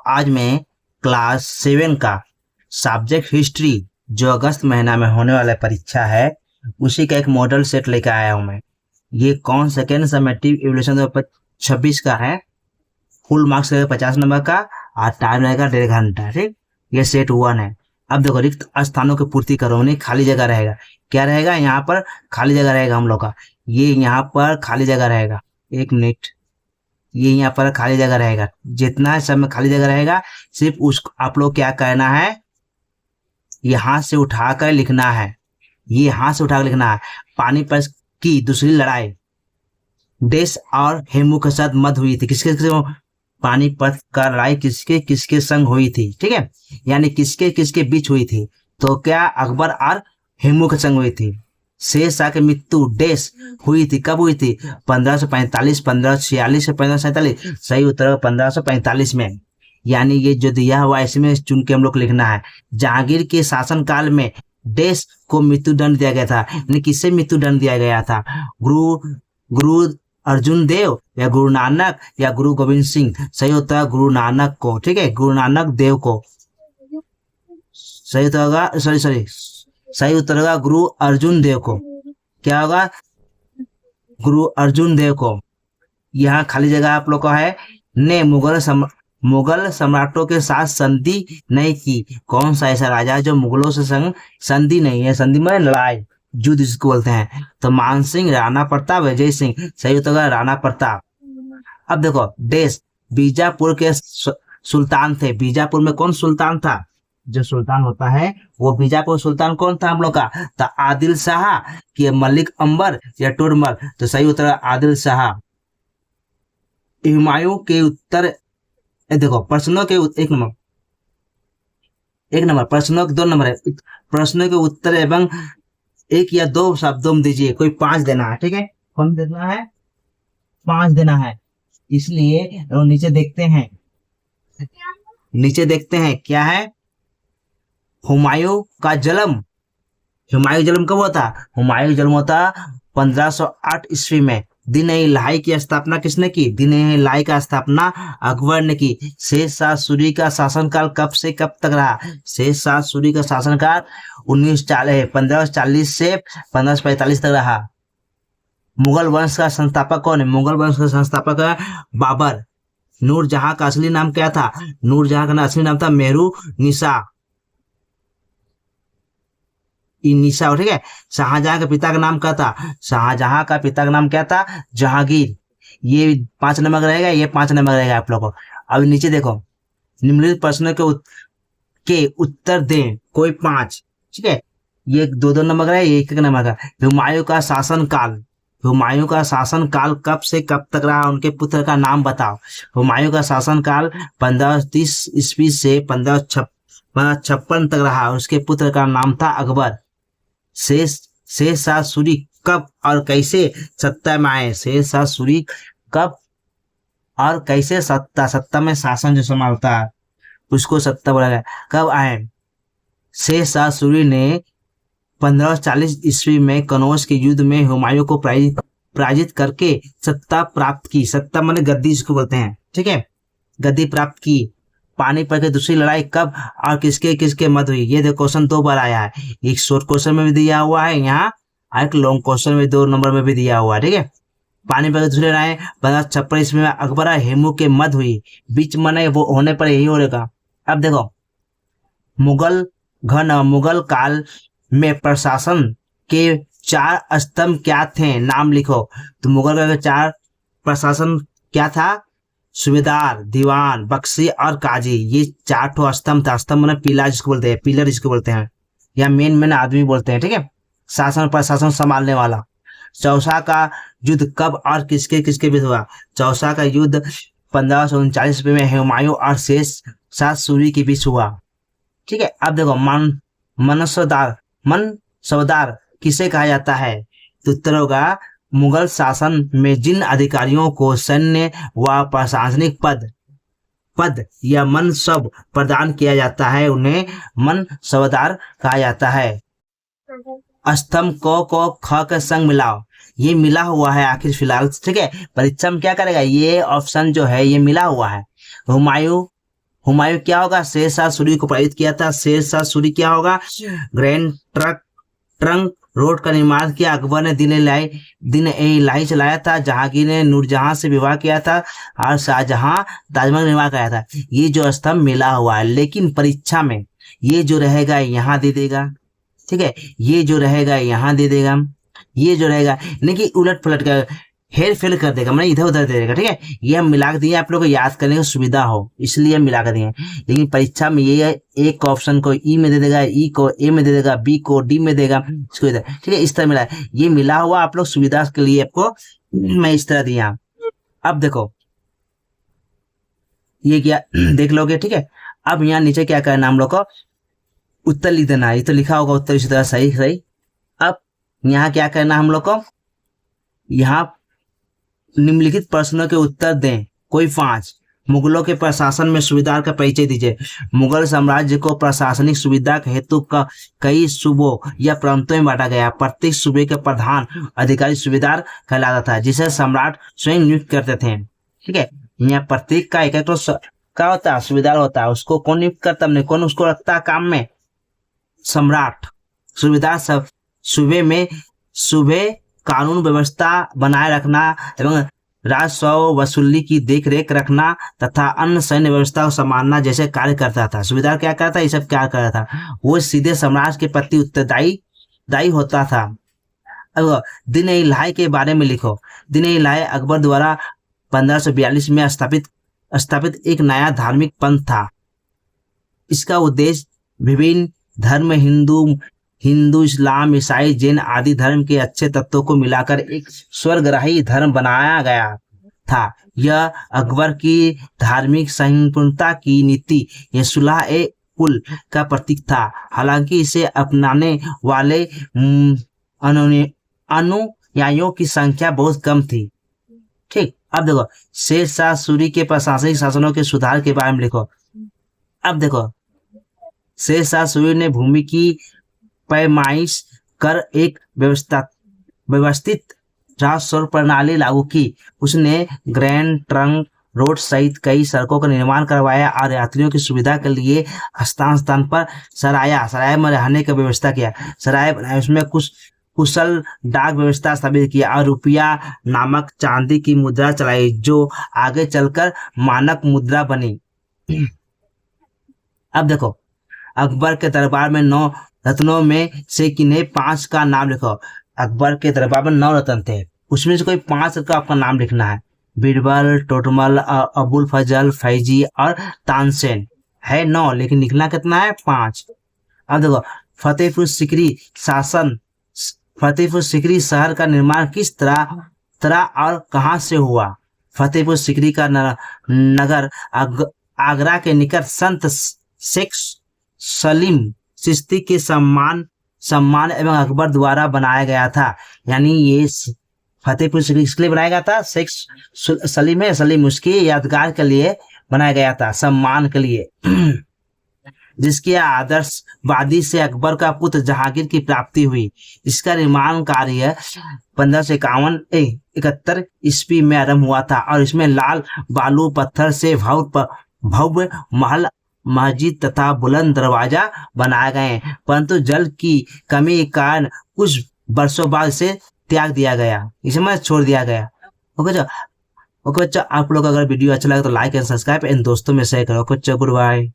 आज मैं क्लास 7 का सब्जेक्ट हिस्ट्री जो अगस्त महीना में होने वाला परीक्षा है उसी का एक मॉडल सेट लेकर आया हूं मैं। ये कौन सेकेंड समेटिव इवोल्यूशन 2026 का है। फुल मार्क्स रहेगा 50 नंबर का और टाइम रहेगा 1.5 घंटा। ठीक, ये सेट 1 है। अब देखो, रिक्त स्थानों की पूर्ति करो, नहीं खाली जगह रहेगा। क्या रहेगा यहाँ पर? खाली जगह रहेगा हम लोग का। ये यहाँ पर खाली जगह रहेगा। 1 मिनट, ये यहाँ पर खाली जगह रहेगा। जितना समय खाली जगह रहेगा सिर्फ उस आप लोग क्या करना है, ये हाथ से उठाकर लिखना है। ये हाथ से उठाकर लिखना है। पानीपत की दूसरी लड़ाई देश और हेमू के साथ मत हुई थी। किसके पानीपत का लड़ाई किसके किसके संग हुई थी? ठीक है, यानी किसके किसके बीच हुई थी? तो क्या अकबर और हेमू के संग हुई थी। शेर शाह की मृत्यु देश हुई थी, कब हुई थी? 1545, 1546 से 1547। सही उत्तर 1545 में। यानी ये जो दिया हुआ इसमें चुन के हम लोग लिखना है। जहांगीर के शासनकाल में देश को मृत्युदंड दिया गया था। यानी किससे मृत्युदंड दिया गया था? गुरु अर्जुन देव या गुरु नानक या गुरु गोविंद सिंह? सही होता है गुरु नानक को। ठीक है, गुरु नानक देव को। सही उत्तर होगा, सही उत्तर होगा गुरु अर्जुन देव को। क्या होगा? गुरु अर्जुन देव को। यहाँ खाली जगह आप लोग का है। ने मुगल सम्राटों के साथ संधि नहीं की। कौन सा ऐसा राजा है जो मुगलों से संधि नहीं है? संधि में लड़ाई, युद्ध जिसको बोलते हैं। तो मान सिंह, राणा प्रताप, विजय सिंह। सही होता राणा प्रताप। अब देखो, देश बीजापुर के सुल्तान थे। बीजापुर में कौन सुल्तान था? जो सुल्तान होता है वो बीजापुर सुल्तान कौन था हम लोग का? तो आदिल शाह कि मलिक अंबर या टोडरमल? तो सही उत्तर आदिल शाह। हुमायूं के उत्तर देखो, प्रश्नों के एक नंबर प्रश्नों के 2 नंबर है। प्रश्नों के उत्तर एवं 1 या 2 शब्दों में दीजिए। कोई 5 देना है। ठीक है, कौन देना है? 5 देना है। इसलिए नीचे देखते हैं, क्या है? हुमायूं का जन्म कब हुआ था? हुमायूं जन्म होता 1508 ईस्वी में। दीन ए इलाही की स्थापना किसने की? दीन ए इलाही का स्थापना अकबर ने की। शेर शाह सूरी का शासनकाल कब से कब तक रहा? शेर शाह सूरी का शासनकाल 1540 से 1545 तक रहा। मुगल वंश का संस्थापक कौन है? मुगल वंश का संस्थापक है बाबर। नूरजहां का असली नाम क्या था? नूरजहां का असली नाम था मेहरू निशा। ठीक है। शाहजहां के पिता का नाम क्या था? शाहजहां का पिता का नाम क्या था? जहांगीर। ये 5 नंबर रहेगा, ये 5 नंबर रहेगा आप लोगों को। अब नीचे देखो, निम्नलिखित प्रश्नों के उत्तर दें। कोई 5। ठीक है, ये 2-2 नंबर है, ये 1-1 नंबर का। हुमायूं का शासनकाल कब से कब तक रहा? उनके पुत्र का नाम बताओ। हुमायूं का शासनकाल 1530 ईस्वी से 1556 तक रहा। उसके पुत्र का नाम था अकबर। शेर शाह सूरी कब और कैसे सत्ता में आए? शेर शाह सूरी कब और कैसे सत्ता में शासन जो संभालता है उसको सत्ता बोला गया। कब आए? शेर शाह सूरी ने 1540 ईस्वी में कनौज के युद्ध में हुमायूं को पराजित करके सत्ता प्राप्त की। सत्ता माने गद्दी जिसको बोलते हैं। ठीक है, गद्दी प्राप्त की। पानीपत की दूसरी लड़ाई कब और किसके किसके मध्य हुई? ये देखो, क्वेश्चन 2 बार आया है। एक शॉर्ट क्वेश्चन में भी दिया हुआ है यहाँ, एक लॉन्ग क्वेश्चन में 2 नंबर में भी दिया हुआ है। ठीक है, पानीपत की दूसरी लड़ाई 1556 ईस्वी में अकबर और हेमू के मध्य हुई। बीच मने वो होने पर यही होगा। अब देखो, मुगल काल में प्रशासन के 4 स्तंभ क्या थे? नाम लिखो। तो मुगल का 4 प्रशासन क्या था? सूबेदार, दीवान, बख्शी और काजी। ये 4 स्तंभ था। स्तंभ मैंने पिलर जिसको बोलते हैं, या मेन आदमी बोलते हैं। ठीक है, शासन प्रशासन संभालने वाला। चौसा का युद्ध कब और किसके किसके बीच हुआ? चौसा का युद्ध 1539 में हुमायूं और शेर शाह सूरी के बीच हुआ। ठीक है, अब देखो, मनसबदार किसे कहा जाता है? तो उत्तर होगा मुगल शासन में जिन अधिकारियों को सैन्य व प्रशासनिक पद या मनसब प्रदान किया जाता है उन्हें मनसबदार कहा जाता है। स्तंभ को ख के संग मिलाओ। ये मिला हुआ है आखिर फिलहाल। ठीक है, परीक्षा में क्या करेगा? ये ऑप्शन जो है ये मिला हुआ है। हुमायूं क्या होगा, शेर शाह सूरी को पराजित किया था। शेर शाह सूरी क्या होगा, ग्रैंड ट्रंक रोड का निर्माण किया। अकबर ने दिन ए इलाही चलाया था। जहांगीर ने नूरजहां से विवाह किया था और शाहजहां ताजमहल निर्माण कराया था। ये जो स्तंभ मिला हुआ है, लेकिन परीक्षा में ये जो रहेगा यहाँ दे देगा, ठीक है, ये जो रहेगा यहाँ दे देगा, ये जो रहेगा नहीं कि उलट पलट कर हेर फेर कर देगा, मैंने इधर उधर दे देगा, ठीक है। ये हम मिला के दिए आप लोग को याद करने की सुविधा हो, इसलिए हम मिला कर दिए। लेकिन परीक्षा में ये एक ऑप्शन को ई में दे देगा, ई को ए में दे देगा, बी को डी में देगा, इसको इधर, ठीक है। इस तरह मिला है, ये मिला हुआ आप लोग सुविधा के लिए आपको मैं इस तरह दिया। अब देखो ये क्या देख लोगे, ठीक है। अब यहाँ नीचे क्या करना हम लोग को, उत्तर लिख देना। ये तो लिखा होगा उत्तर इसी तरह, सही सही। अब यहाँ क्या करना हम लोग को, यहाँ निम्नलिखित प्रश्नों के उत्तर दें, कोई 5। मुगलों के प्रशासन में सुविधा का परिचय दीजिए। मुगल साम्राज्य को प्रशासनिक सुविधा के हेतु कई सूबों या प्रांतों में बांटा गया। प्रत्येक सूबे के प्रधान अधिकारी सुबेदार कहलाता था, जिसे सम्राट स्वयं नियुक्त करते थे, ठीक है। यहाँ प्रत्येक का एक तो क्या होता है, सुबेदार होता है। उसको कौन नियुक्त करता है, कौन उसको रखता है काम में, सम्राट। सुबेदार सब सूबे कानून व्यवस्था बनाए रखना एवं राजस्व वसूली की देखरेख रखना तथा अन्य सैन्य व्यवस्था को संभालना जैसे कार्य करता था। सूबेदार क्या करता था, ये सब क्या करता था, वो सीधे सम्राट के प्रति उत्तरदायी होता था। अब दिन ए इलाही के बारे में लिखो। दिन ए इलाही अकबर द्वारा 1542 में स्थापित एक नया धार्मिक पंथ था। इसका उद्देश्य विभिन्न धर्म, हिंदू, इस्लाम, ईसाई, जैन आदि धर्म के अच्छे तत्वों को मिलाकर एक स्वर्गराही धर्म बनाया गया था। यह अकबर की धार्मिक संपूर्णता की नीति, यह सुलह ए कुल का प्रतीक था। हालांकि इसे अपनाने वाले अनुयायियों की संख्या बहुत कम थी, ठीक। अब देखो शेर शाह सूरी के प्रशासनिक शासनों के सुधार के बारे में लिखो। अब देखो शेर शाह सूरी ने भूमि की पैमाइश कर एक व्यवस्थित राजस्व प्रणाली लागू की। उसने ग्रैंड ट्रंक रोड सहित कई सड़कों का निर्माण करवाया और यात्रियों की सुविधा के लिए स्थान पर सराय में रहने की व्यवस्था किया। सराय बनाए, उसमें कुछ कुशल डाक व्यवस्था स्थापित किया और रुपया नामक चांदी की मुद्रा चलाई, जो आगे चलकर मानक मुद्रा बनी। अब देखो अकबर के दरबार में 9 रत्नों में से किन्हीं 5 का नाम लिखो। अकबर के दरबार में 9 रत्न थे, उसमें से कोई 5 का आपका नाम लिखना है। बीरबल, टोटमल, अबुल फजल, फैजी और तानसेन है 9, लेकिन लिखना कितना है, 5। अब देखो फतेहपुर सीकरी शहर का निर्माण किस तरह और कहां से हुआ। फतेहपुर सीकरी का नगर आगरा के निकट संत शेख सलीम चिश्ती के सम्मान एवं अकबर द्वारा बनाया गया था। यानी ये फतेहपुर सीकरी इसलिए बनाया गया था, शेख सलीम उसकी यादगार के लिए बनाया गया था, सम्मान के लिए, जिसके आदर्शवादी से अकबर का पुत्र जहांगीर की प्राप्ति हुई। इसका निर्माण कार्य 1551-71 ईस्वी में आरंभ हुआ था और इसमें लाल बालू पत्थर से भव्य महल, मस्जिद तथा बुलंद दरवाजा बनाए गए, परंतु जल की कमी के कारण कुछ वर्षों बाद इसे त्याग दिया गया, इसे छोड़ दिया गया। ओके बच्चा, आप लोग अगर वीडियो अच्छा लगे तो लाइक एंड सब्सक्राइब एंड दोस्तों में शेयर करो। Good bye.